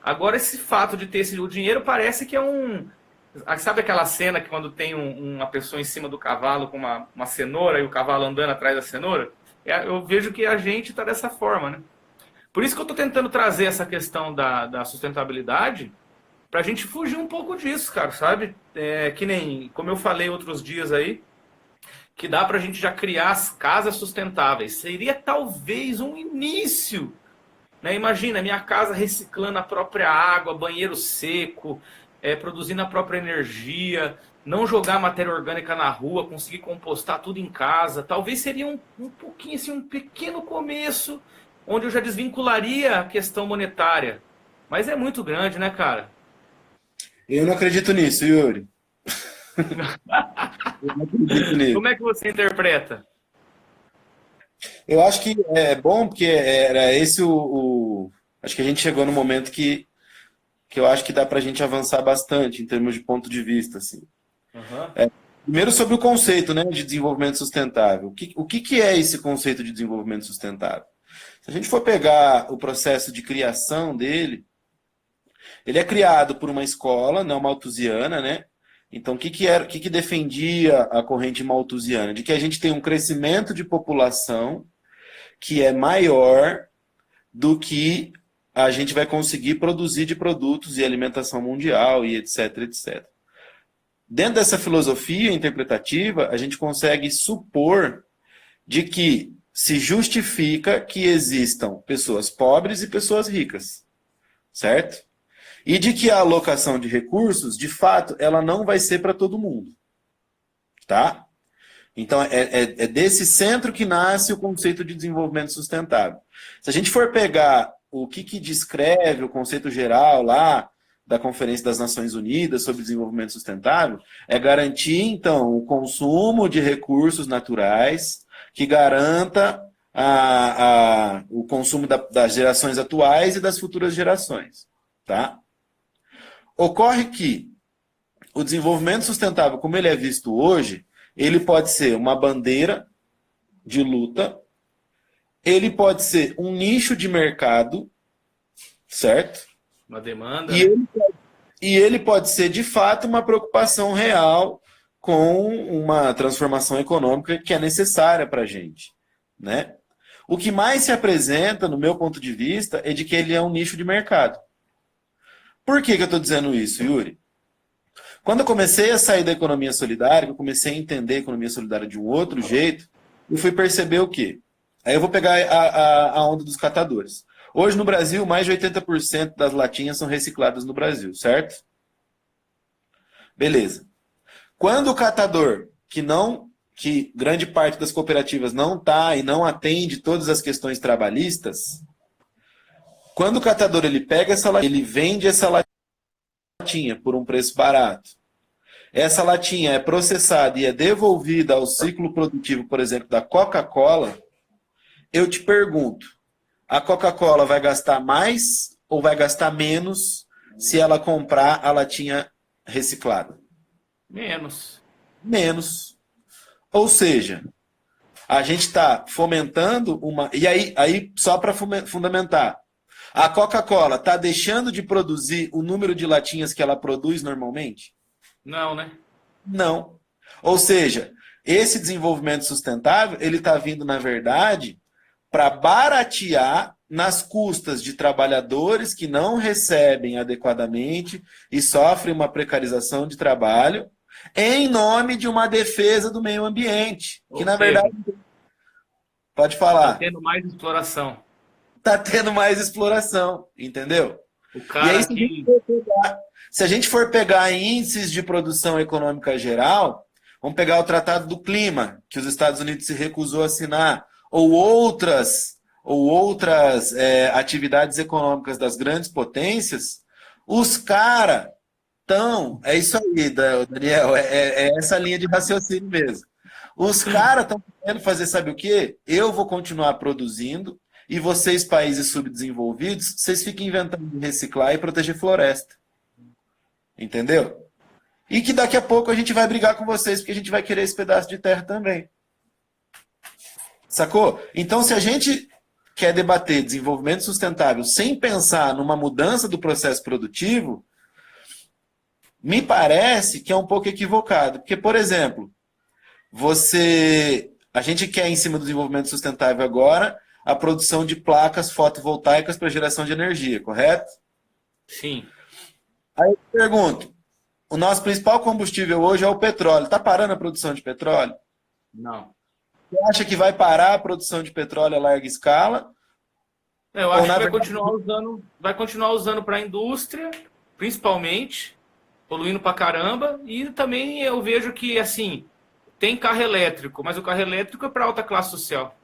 Agora esse fato de ter o dinheiro parece que é sabe aquela cena que quando tem uma pessoa em cima do cavalo com uma cenoura e o cavalo andando atrás da cenoura? Eu vejo que a gente está dessa forma, né? Por isso que eu estou tentando trazer essa questão da sustentabilidade pra gente fugir um pouco disso, cara, sabe? Que nem, como eu falei outros dias aí, que dá pra gente já criar as casas sustentáveis. Seria talvez um início, né? Imagina, minha casa reciclando a própria água, banheiro seco, produzindo a própria energia, não jogar matéria orgânica na rua, conseguir compostar tudo em casa. Talvez seria um pouquinho, assim, um pequeno começo, onde eu já desvincularia a questão monetária. Mas é muito grande, né, cara? Eu não acredito nisso, Yuri. Eu não acredito nisso. Como é que você interpreta? Eu acho que é bom porque era esse acho que a gente chegou no momento que eu acho que dá pra gente avançar bastante em termos de ponto de vista, assim. Primeiro sobre o conceito, né, de desenvolvimento sustentável. O que é esse conceito de desenvolvimento sustentável? Se a gente for pegar o processo de criação dele, ele é criado por uma escola não malthusiana, né? Então, o que defendia a corrente malthusiana? De que a gente tem um crescimento de população que é maior do que a gente vai conseguir produzir de produtos e alimentação mundial e etc, etc. Dentro dessa filosofia interpretativa, a gente consegue supor de que se justifica que existam pessoas pobres e pessoas ricas, certo? E de que a alocação de recursos, de fato, ela não vai ser para todo mundo, tá? Então, é desse centro que nasce o conceito de desenvolvimento sustentável. Se a gente for pegar o que descreve o conceito geral lá da Conferência das Nações Unidas sobre Desenvolvimento Sustentável, é garantir, então, o consumo de recursos naturais que garanta o consumo das gerações atuais e das futuras gerações, tá? Ocorre que o desenvolvimento sustentável, como ele é visto hoje, ele pode ser uma bandeira de luta, ele pode ser um nicho de mercado, certo? Uma demanda. E ele pode ser, de fato, uma preocupação real com uma transformação econômica que é necessária para a gente, né? O que mais se apresenta, no meu ponto de vista, é de que ele é um nicho de mercado. Por que eu estou dizendo isso, Yuri? Quando eu comecei a sair da economia solidária, eu comecei a entender a economia solidária de um outro jeito, eu fui perceber o quê? Aí eu vou pegar a onda dos catadores. Hoje no Brasil, mais de 80% das latinhas são recicladas no Brasil, certo? Beleza. Quando o catador, que grande parte das cooperativas não está e não atende todas as questões trabalhistas, quando o catador ele pega essa latinha, ele vende essa latinha por um preço barato. Essa latinha é processada e é devolvida ao ciclo produtivo, por exemplo, da Coca-Cola. Eu te pergunto, a Coca-Cola vai gastar mais ou vai gastar menos se ela comprar a latinha reciclada? Menos. Menos. Ou seja, a gente está fomentando uma... E aí só para fundamentar, a Coca-Cola está deixando de produzir o número de latinhas que ela produz normalmente? Não, né? Não. Ou seja, esse desenvolvimento sustentável, ele está vindo, na verdade, para baratear nas custas de trabalhadores que não recebem adequadamente e sofrem uma precarização de trabalho, em nome de uma defesa do meio ambiente. Que, na verdade, pode falar. Está tendo mais exploração. Está tendo mais exploração, entendeu? O cara e aí, se a gente for pegar índices de produção econômica geral, vamos pegar o Tratado do Clima, que os Estados Unidos se recusou a assinar, ou outras atividades econômicas das grandes potências, os caras estão... É isso aí, Daniel, é essa linha de raciocínio mesmo. Os caras estão querendo fazer, sabe o quê? Eu vou continuar produzindo e vocês, países subdesenvolvidos, vocês fiquem inventando de reciclar e proteger floresta. Entendeu? E que daqui a pouco a gente vai brigar com vocês porque a gente vai querer esse pedaço de terra também. Sacou? Então, se a gente quer debater desenvolvimento sustentável sem pensar numa mudança do processo produtivo, me parece que é um pouco equivocado. Porque, por exemplo, a gente quer, em cima do desenvolvimento sustentável agora, a produção de placas fotovoltaicas para geração de energia, correto? Sim. Aí eu pergunto, o nosso principal combustível hoje é o petróleo. Está parando a produção de petróleo? Não. Você acha que vai parar a produção de petróleo a larga escala? Eu acho que vai continuar usando para a indústria, principalmente, poluindo para caramba, e também eu vejo que, assim, tem carro elétrico, mas o carro elétrico é para alta classe social.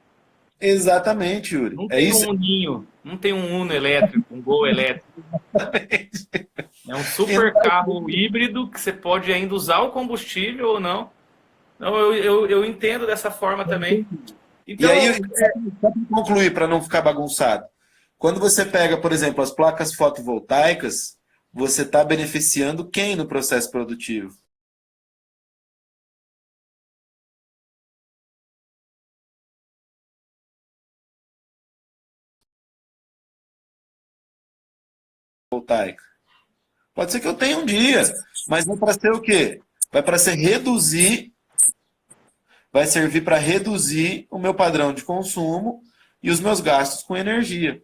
Exatamente, Yuri. Não tem um Uninho, não tem um Uno elétrico, um Gol elétrico. É um super carro híbrido que você pode ainda usar o combustível ou não. Então, eu entendo dessa forma também. Então, e aí, só para concluir, para não ficar bagunçado, quando você pega, por exemplo, as placas fotovoltaicas, você está beneficiando quem no processo produtivo? Voltaica. Pode ser que eu tenha um dia, mas vai para ser o quê? Vai para ser vai servir para reduzir o meu padrão de consumo e os meus gastos com energia.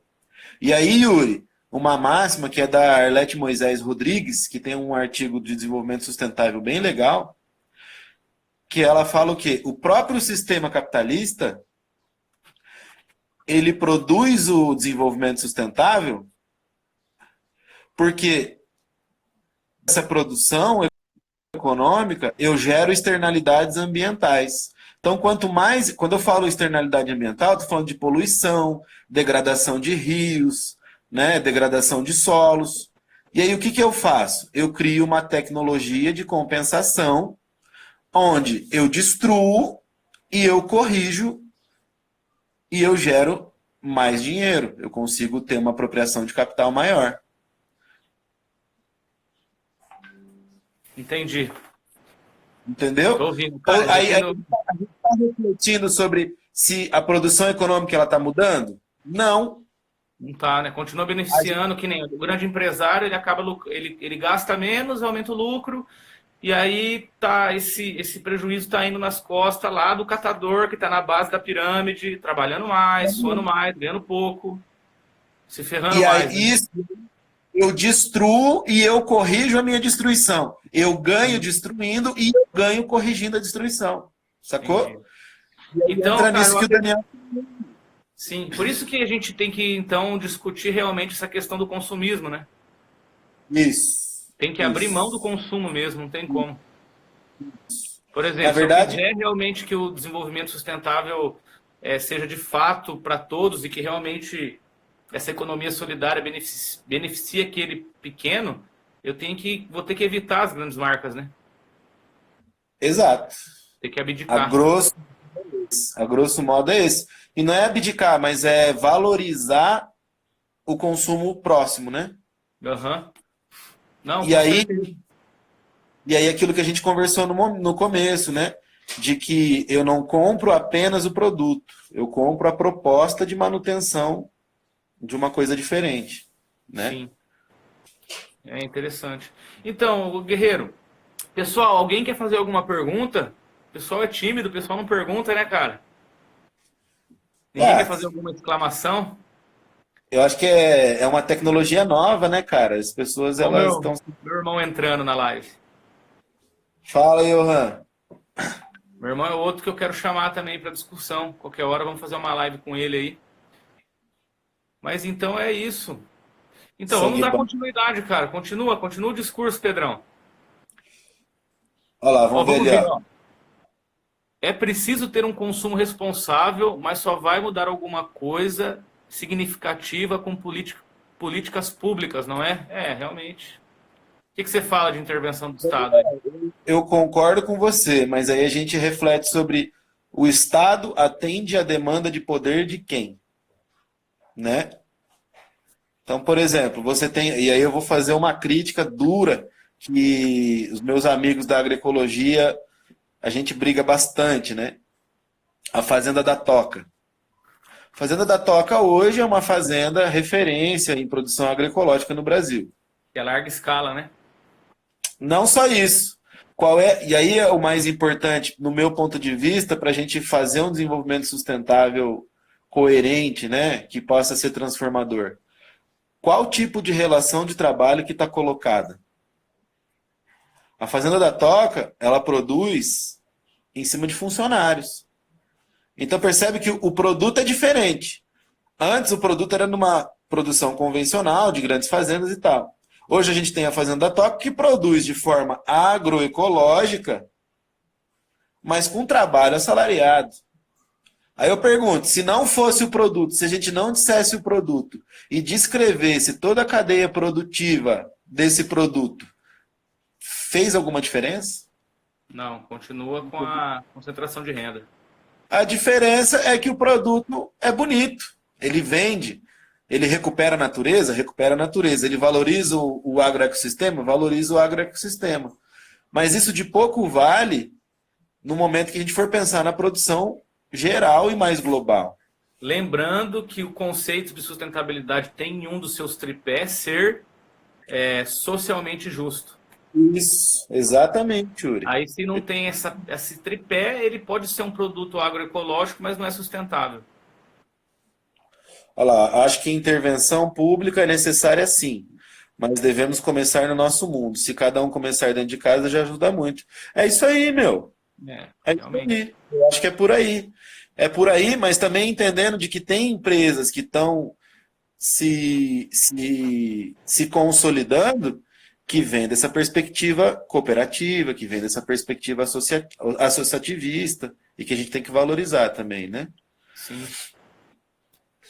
E aí, Yuri, uma máxima que é da Arlete Moisés Rodrigues, que tem um artigo de desenvolvimento sustentável bem legal, que ela fala o quê? O próprio sistema capitalista, ele produz o desenvolvimento sustentável porque essa produção econômica eu gero externalidades ambientais. Então, quanto mais, quando eu falo externalidade ambiental, estou falando de poluição, degradação de rios, né, degradação de solos. E aí o que eu faço? Eu crio uma tecnologia de compensação onde eu destruo e eu corrijo e eu gero mais dinheiro. Eu consigo ter uma apropriação de capital maior. Entendi. Entendeu? Tô ouvindo, cara. Aí, a gente está refletindo sobre se a produção econômica ela está mudando? Não. Não tá, né? Continua beneficiando, que nem o grande empresário, ele acaba, ele gasta menos, aumenta o lucro, e aí tá esse prejuízo está indo nas costas lá do catador que está na base da pirâmide, trabalhando mais, suando mais, ganhando pouco, se ferrando E mais. aí, Né? isso eu destruo e eu corrijo a minha destruição. Eu ganho destruindo e eu ganho corrigindo a destruição. Sacou? Entendi. Então, entra cara, nisso que o Daniel... sim, por isso que a gente tem que, então, discutir realmente essa questão do consumismo, né? Isso. Tem que abrir mão do consumo mesmo, não tem como. Por exemplo, Na verdade, se eu quiser realmente que o desenvolvimento sustentável seja de fato para todos e que realmente essa economia solidária beneficie aquele pequeno, vou ter que evitar as grandes marcas, né? exato. Ter que abdicar. A grosso modo é esse. E não é abdicar, mas é valorizar o consumo próximo, né? Uhum. Não, E aí aquilo que a gente conversou no começo, né? De que eu não compro apenas o produto, eu compro a proposta de manutenção de uma coisa diferente, né? Sim. É interessante. Então, Guerreiro, pessoal, alguém quer fazer alguma pergunta? O pessoal é tímido, o pessoal não pergunta, né, cara? Ninguém quer fazer alguma exclamação? Eu acho que é uma tecnologia nova, né, cara? As pessoas, Olha o elas estão... meu irmão entrando na live. Fala, Johan. Meu irmão é outro que eu quero chamar também para discussão. Qualquer hora vamos fazer uma live com ele aí. Mas então é isso. Então vamos Sangue dar bom. continuidade, cara. Continua o discurso, Pedrão. Olha lá, Ó, vamos ver vamos ali, ver, ó. ó. É preciso ter um consumo responsável, mas só vai mudar alguma coisa significativa com políticas públicas, não é? É, realmente. O que você fala de intervenção do Estado aí? Eu concordo com você, mas aí a gente reflete sobre o Estado atende à demanda de poder de quem, né? Então, por exemplo, você tem, e aí eu vou fazer uma crítica dura que os meus amigos da agroecologia, a gente briga bastante, né? A Fazenda da Toca. A Fazenda da Toca hoje é uma fazenda referência em produção agroecológica no Brasil. É larga escala, né? Não só isso. Qual é, e aí é o mais importante, no meu ponto de vista, para a gente fazer um desenvolvimento sustentável coerente, né, que possa ser transformador. Qual tipo de relação de trabalho que está colocada? A Fazenda da Toca, ela produz em cima de funcionários. Então percebe que o produto é diferente. Antes o produto era numa produção convencional, de grandes fazendas e tal. Hoje a gente tem a Fazenda da Toca que produz de forma agroecológica, mas com trabalho assalariado. Aí eu pergunto, se não fosse o produto, se a gente não dissesse o produto e descrevesse toda a cadeia produtiva desse produto, fez alguma diferença? Não, continua com a concentração de renda. A diferença é que o produto é bonito, ele vende, ele recupera a natureza, ele valoriza o agroecossistema, valoriza o agroecossistema. Mas isso de pouco vale no momento que a gente for pensar na produção geral e mais global. Lembrando que o conceito de sustentabilidade tem em um dos seus tripés ser socialmente justo. Isso, exatamente, Yuri. Aí, se não tem esse tripé, ele pode ser um produto agroecológico, mas não é sustentável. Olha lá, acho que intervenção pública é necessária sim, mas devemos começar no nosso mundo. Se cada um começar dentro de casa, já ajuda muito. É isso aí, meu. É isso Realmente. aí. Eu acho que é por aí. É por aí, mas também entendendo de que tem empresas que estão se consolidando, que vem dessa perspectiva cooperativa, que vem dessa perspectiva associativista, e que a gente tem que valorizar também, né? Sim.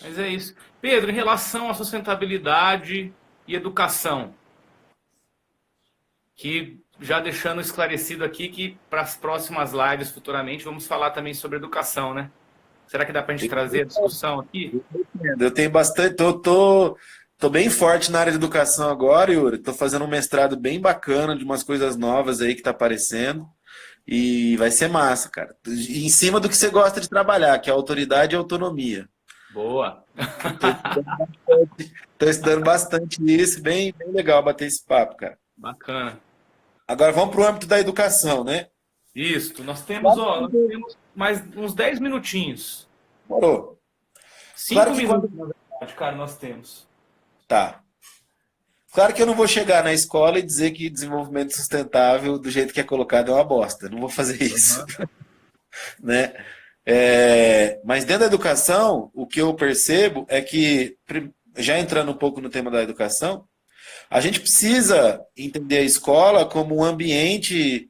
Mas é isso. Pedro, em relação à sustentabilidade e educação, que já deixando esclarecido aqui que para as próximas lives futuramente vamos falar também sobre educação, né? Será que dá para a gente trazer a discussão aqui? Eu tenho bastante, tô bem forte na área de educação agora, Yuri. Tô fazendo um mestrado bem bacana de umas coisas novas aí que tá aparecendo. E vai ser massa, cara. Em cima do que você gosta de trabalhar, que é autoridade e autonomia. Boa. Tô estudando bastante isso, bem legal bater esse papo, cara. Bacana. Agora vamos para o âmbito da educação, né? Isso, nós temos mais uns 10 minutinhos. Morou. 5 Claro que minutos, quando. na verdade, cara, nós temos. Tá. Claro que eu não vou chegar na escola e dizer que desenvolvimento sustentável, do jeito que é colocado, é uma bosta. Não vou fazer isso, Uhum. né? Mas dentro da educação, o que eu percebo é que, já entrando um pouco no tema da educação, a gente precisa entender a escola como um ambiente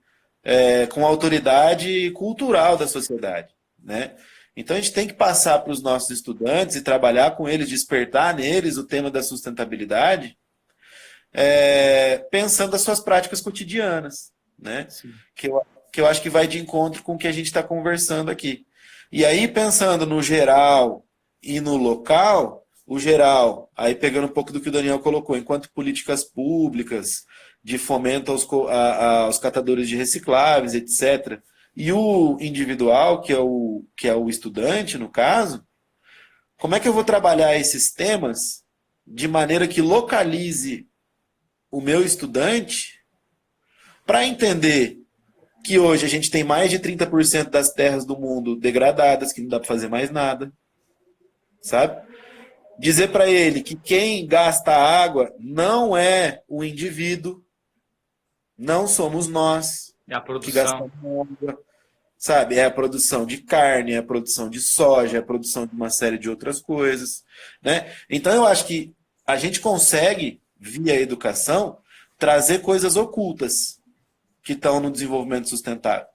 com autoridade cultural da sociedade, né? Então a gente tem que passar para os nossos estudantes e trabalhar com eles, despertar neles o tema da sustentabilidade, pensando as suas práticas cotidianas, né? Sim. Que eu acho que vai de encontro com o que a gente está conversando aqui. E aí, pensando no geral e no local, o geral, aí pegando um pouco do que o Daniel colocou, enquanto políticas públicas de fomento aos catadores de recicláveis, etc. E o individual, que é o estudante, no caso, como é que eu vou trabalhar esses temas de maneira que localize o meu estudante para entender que hoje a gente tem mais de 30% das terras do mundo degradadas, que não dá para fazer mais nada, sabe? Dizer para ele que quem gasta água não é o indivíduo, não somos nós É a que produção. gastamos água, sabe? É a produção de carne, é a produção de soja, é a produção de uma série de outras coisas, né? Então eu acho que a gente consegue, via educação, trazer coisas ocultas que estão no desenvolvimento sustentável,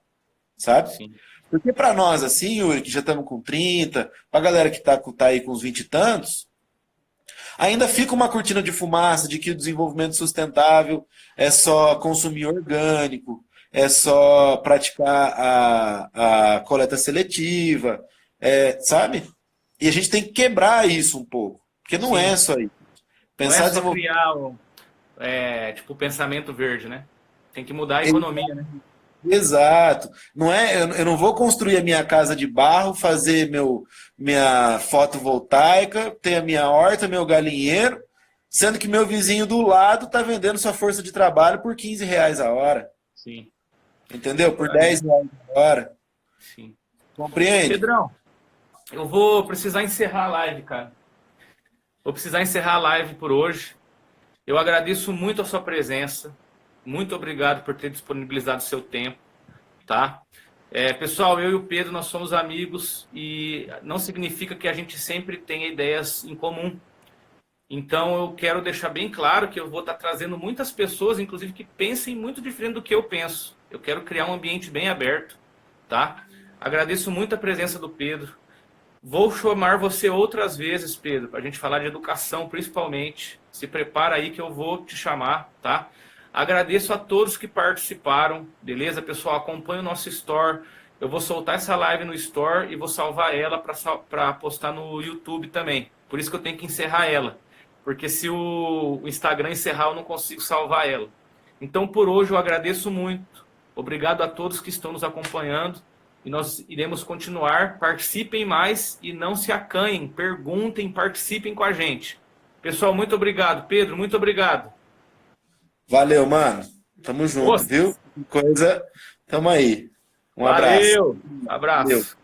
sabe? Sim. Porque para nós, assim, Yuri, que já estamos com 30, para a galera que tá aí com uns 20 e tantos, ainda fica uma cortina de fumaça de que o desenvolvimento sustentável é só consumir orgânico, é só praticar a coleta seletiva, sabe? E a gente tem que quebrar isso um pouco, porque não é Sim. só isso. Não é Pensar só desenvolvimento. criar tipo pensamento verde, né? Tem que mudar a economia, né? Exato. Não é, eu não vou construir a minha casa de barro, fazer minha fotovoltaica, ter a minha horta, meu galinheiro, sendo que meu vizinho do lado está vendendo sua força de trabalho por R$ 15 a hora. Sim. Entendeu? Por Por aí. R$ 10 a hora. Sim. Compreende? Pedrão, eu vou precisar encerrar a live, cara. Vou precisar encerrar a live por hoje. Eu agradeço muito a sua presença. Muito obrigado por ter disponibilizado o seu tempo, tá? Pessoal, eu e o Pedro, nós somos amigos e não significa que a gente sempre tenha ideias em comum. Então, eu quero deixar bem claro que eu vou estar trazendo muitas pessoas, inclusive, que pensem muito diferente do que eu penso. Eu quero criar um ambiente bem aberto, tá? Agradeço muito a presença do Pedro. Vou chamar você outras vezes, Pedro, para a gente falar de educação, principalmente. Se prepara aí que eu vou te chamar, tá? Agradeço a todos que participaram, beleza, pessoal? Acompanhe o nosso Store. Eu vou soltar essa live no Store e vou salvar ela para postar no YouTube também. Por isso que eu tenho que encerrar ela. Porque se o Instagram encerrar, eu não consigo salvar ela. Então, por hoje, eu agradeço muito. Obrigado a todos que estão nos acompanhando. E nós iremos continuar. Participem mais e não se acanhem. Perguntem, participem com a gente. Pessoal, muito obrigado. Pedro, muito obrigado. Valeu, mano. Tamo junto, Moço, viu? Coisa, tamo aí. Um abraço. valeu. Valeu. Abraço.